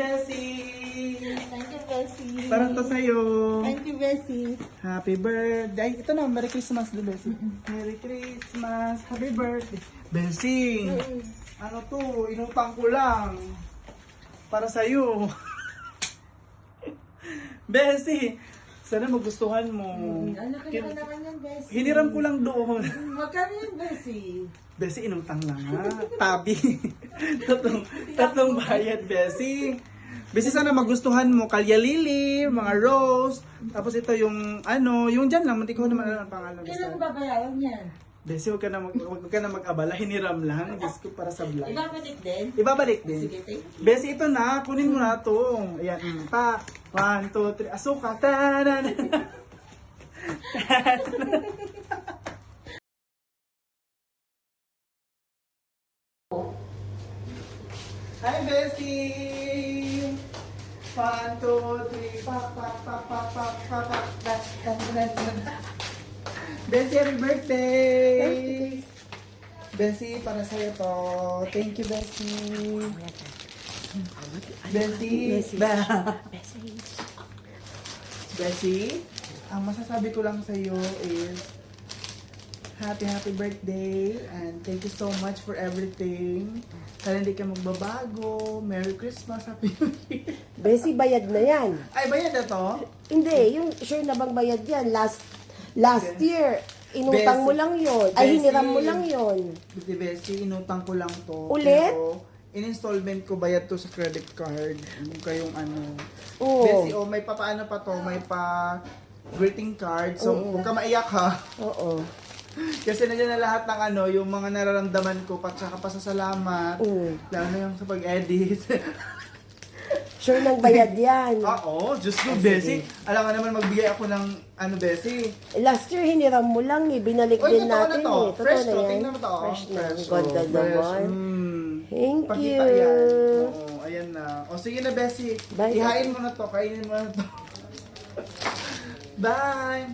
Bessie! Thank you, Bessie. Parang to sa'yo. Thank you, Bessie. Happy birthday. Ito na, Merry Christmas do, Bessie. Merry Christmas. Happy birthday. Bessie, ano to, inutang ko lang. Para sa'yo. Bessie, sana magustuhan mo. Anak ka naman yan, Bessie. Hiniram ko lang doon. Magkano yan, Bessie? Bessie, inutang lang ha. Tabi. tatlong bayad, Bessie. Bessie, sana magustuhan mo. Kalya lily, mga rose. Tapos ito yung, yung dyan lang. Hindi ko naman alam ang pangalan. Kailan babayaran yan? Bessie, huwag ka na mag-abala. Hiniram lang. Diyos ko para sa vlog. Ibabalik din? Ibabalik din. Sige, thank you. Bessie, ito na. Kunin mo na ito. Ayan. Pa. 1, 2, 3. Asuka. Ta-da-da. Hi, Bessie! 1, 2, 3, pak, pak, pak, pak, pak, pak, pak, Bessie, happy birthday! Bessie, para sa'yo to. Thank you, Bessie. Bessie, Bessie, ang masasabi ko lang sa'yo is happy birthday and thank you so much for everything. Sana hindi ka magbabago. Merry Christmas, Happy New Year. Bessie, bayad na yan. Ay, bayad na to? Hindi, yung sure na bang bayad yan? Last year, inutang Bessie. mo lang yon. Ay, Bessie. hiniram mo lang yon. Buti Bessie, inutang ko lang to. Ulit? Pero, in-installment ko bayad to sa credit card. Yung kayong Oo. Bessie, may papaano pa to, may pa greeting card. So, huwag ka maiyak ha. Oo. Kasi nandiyan na lahat ng yung mga nararamdaman ko, tsaka pasasalamat. Lalo na yung sa pag-edit. Sure nang bayad yan. Oo, Diyos ko, Bessie. Alam nga naman, magbigay ako ng Bessie. Last year, hiniram mo lang eh. Binalik Oy, din totoo na natin to. eh. Totoo Fresh na to. yan. Tingnan mo to. Fresh na. Fresh, Ganda fresh. naman. Thank Pakita you. yan. Oo, ayan na. O sige na, Bessie. Bye. Ihain mo na to. Kainin mo na to. Bye.